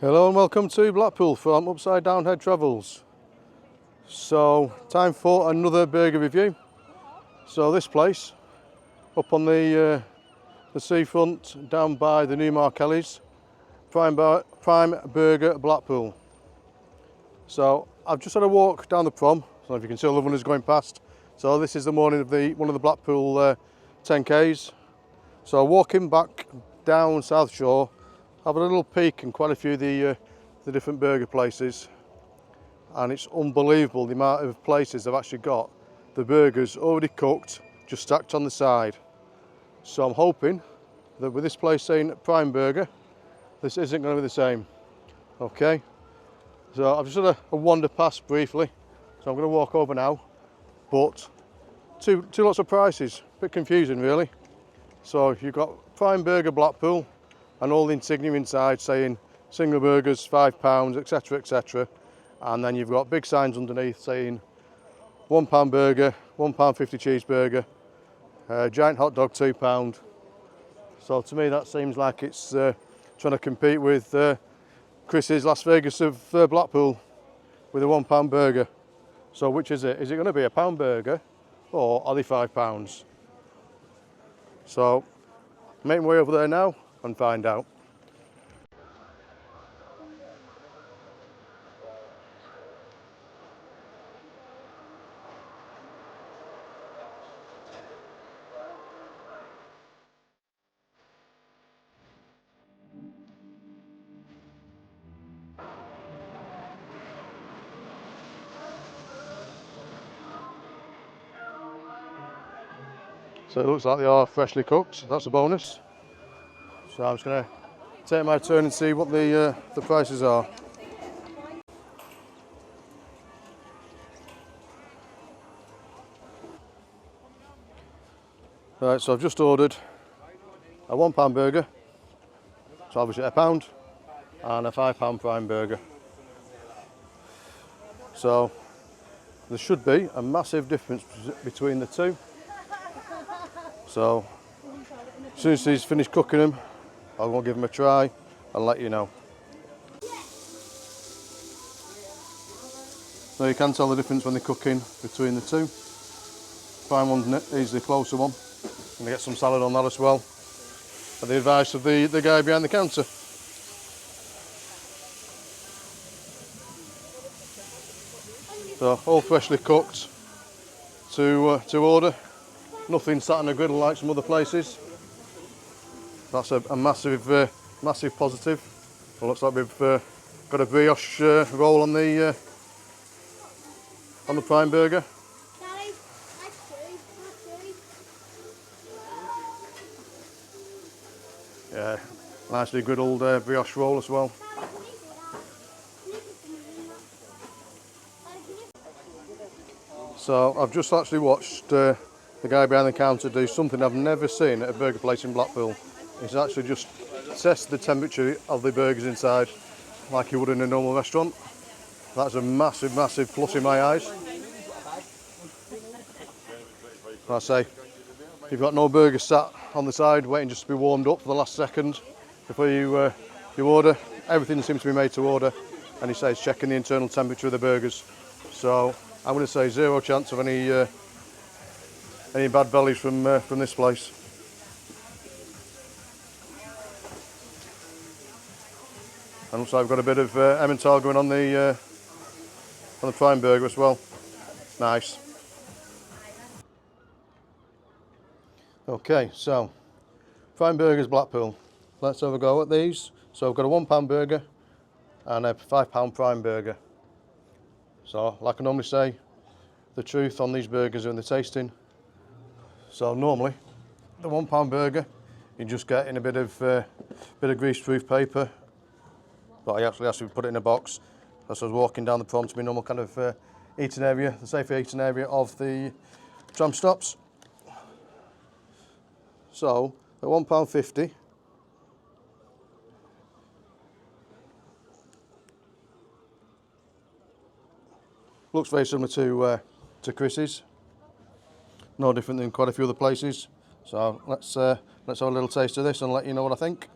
Hello and welcome to Blackpool from Upside Down Head Travels. So, time for another burger review. So this place, up on the seafront, down by the new Markelly's, Prime Burger Blackpool. So I've just had a walk down the prom. I don't know if you can see all the runners going past. So this is the morning of one of the Blackpool 10Ks. So walking back down South Shore, having a little peek in quite a few of the different burger places, and it's unbelievable the amount of places they've actually got the burgers already cooked, just stacked on the side. So I'm hoping that with this place saying Prime Burger, this isn't going to be the same. Okay, so I've just had a wander past briefly, so I'm going to walk over now, but two lots of prices, a bit confusing really. So you've got Prime Burger Blackpool and all the insignia inside saying single burgers £5, etc, etc, and then you've got big signs underneath saying £1 burger, £1.50 cheeseburger, giant hot dog £2. So to me that seems like it's trying to compete with Chris's Las Vegas of Blackpool with a £1 burger. So which is it? Is it going to be a pound burger or are they £5? So make my way over there now and find out. So it looks like they are freshly cooked, that's a bonus. So I'm just going to take my turn and see what the prices are. Right, so I've just ordered a £1 burger, so obviously a pound, and a £5 Prime burger. So there should be a massive difference between the two. So as soon as he's finished cooking them, I'll go give them a try and let you know. So you can tell the difference when they're cooking between the two. Prime one's easily the closer one. I'm going to get some salad on that as well, at the advice of the guy behind the counter. So all freshly cooked to order. Nothing sat on a griddle like some other places. That's a massive positive. It looks like we've got a brioche roll on the Prime burger. Yeah, nicely griddled brioche roll as well. So I've just actually watched the guy behind the counter do something I've never seen at a burger place in Blackpool. He's actually just tested the temperature of the burgers inside like you would in a normal restaurant. That's a massive plus in my eyes. Like I say, you've got no burger sat on the side waiting just to be warmed up for the last second before you order. Everything seems to be made to order, and he says checking the internal temperature of the burgers. So I'm going to say zero chance of any bad bellies from this place. And also I've got a bit of Emmental going on the Prime burger as well. Nice. Okay, so Prime Burgers Blackpool. Let's have a go at these. So I've got a £1 burger and a £5 Prime burger. So like I normally say, the truth on these burgers are in the tasting. So normally the £1 burger you just get in a bit of greaseproof paper, but I actually have to put it in a box. As I was walking down the prom to my normal kind of eating area, the safe eating area of the tram stops. So at £1.50, looks very similar to Chris's. No different than quite a few other places. So let's have a little taste of this and let you know what I think.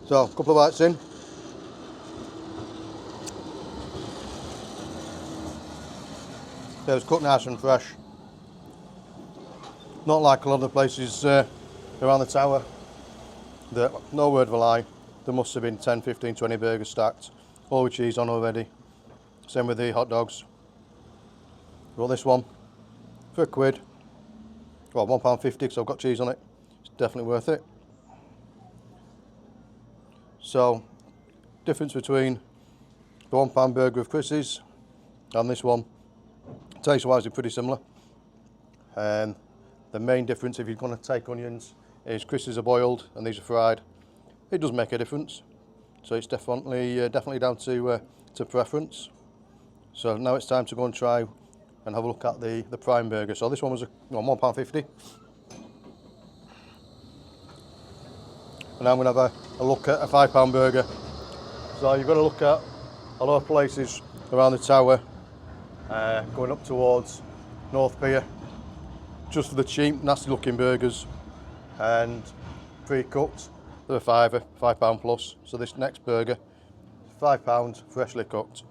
So, a couple of bites in. It was cooked nice and fresh. Not like a lot of the places around the tower. No word of a lie, there must have been 10, 15, 20 burgers stacked, all with cheese on already. Same with the hot dogs. Got this one for £1. Well, £1.50 because I've got cheese on it. It's definitely worth it. So, difference between the £1 burger of Chris's and this one, taste wise, they're pretty similar. And the main difference, if you're going to take onions, is Chris's are boiled and these are fried. It does make a difference. So it's definitely down to preference. So now it's time to go and try and have a look at the prime burger. So this one was £1.50. And now I'm going to have a look at a £5 burger. So you've got to look at a lot of places around the tower, going up towards North Pier, just for the cheap, nasty looking burgers and pre-cooked. They're £5 plus. So this next burger, £5, freshly cooked.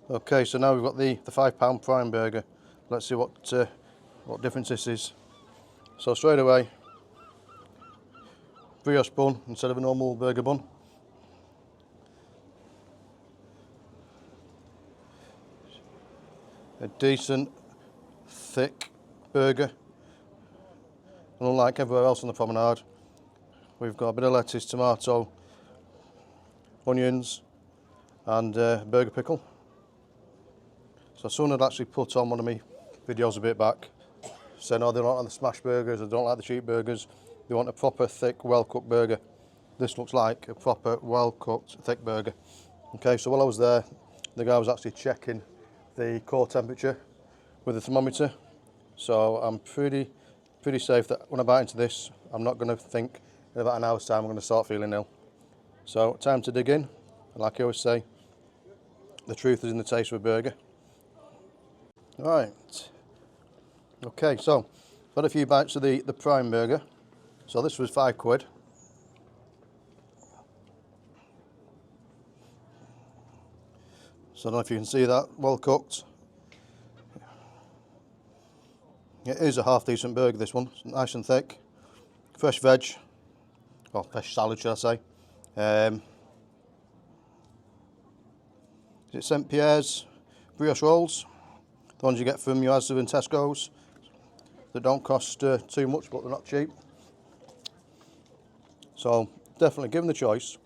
Okay, so now we've got the £5 prime burger. Let's see what difference this is. So straight away, brioche bun instead of a normal burger bun. A decent, thick burger. And unlike everywhere else on the promenade, we've got a bit of lettuce, tomato, onions, and burger pickle. So someone had actually put on one of my videos a bit back, saying, oh, they don't like the smash burgers, they don't like the cheap burgers, they want a proper, thick, well-cooked burger. This looks like a proper, well-cooked, thick burger. Okay, so while I was there, the guy was actually checking the core temperature with the thermometer. So I'm pretty safe that when I bite into this, I'm not going to think in about an hour's time I'm going to start feeling ill. So time to dig in. And like I always say, the truth is in the taste of a burger. Right. Okay, so got a few bites of the prime burger. So this was £5. So I don't know if you can see that, well cooked. It is a half decent burger, this one. It's nice and thick. Fresh veg, or fresh salad should I say. Is it St Pierre's brioche rolls? The ones you get from your Asda and Tesco's. That don't cost too much, but they're not cheap. So definitely given the choice,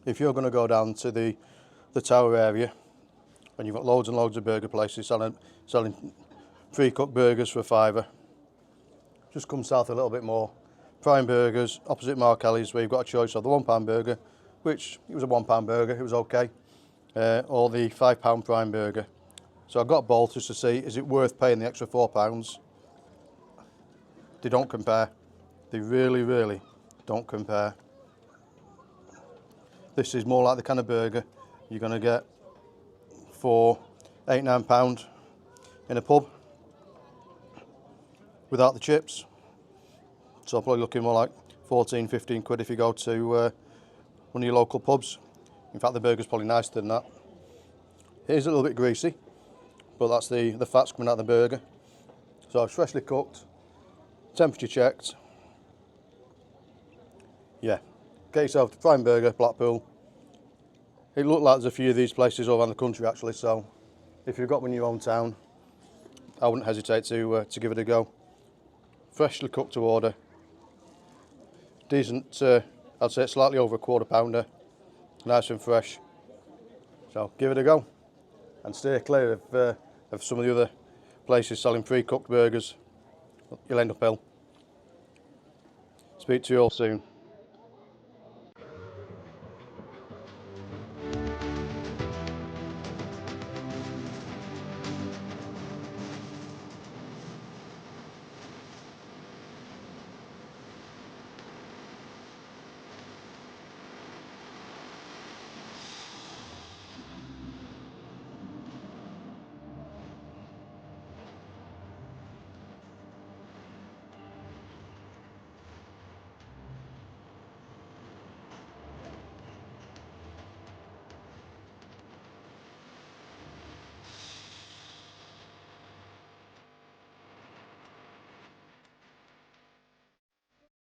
if you're going to go down to the tower area and you've got loads and loads of burger places selling pre-cooked burgers for £5, just come south a little bit more. Prime Burgers, opposite Mark Ellie's, where you've got a choice of the £1 burger, which it was a £1 burger, it was okay, or the £5 Prime Burger. So I got both just to see, is it worth paying the extra £4? They don't compare. They really don't compare. This is more like the kind of burger you're going to get for £8, £9 in a pub without the chips. So probably looking more like 14, 15 quid if you go to one of your local pubs. In fact, the burger's probably nicer than that. It is a little bit greasy, but that's the fats coming out of the burger. So it's freshly cooked, temperature checked. Yeah, get yourself a prime burger, Blackpool. It looked like there's a few of these places all around the country actually, so if you've got one in your own town, I wouldn't hesitate to give it a go. Freshly cooked to order. Decent, I'd say slightly over a £1/4 pounder. Nice and fresh. So give it a go. And stay clear of some of the other places selling pre-cooked burgers. You'll end up ill. Speak to you all soon.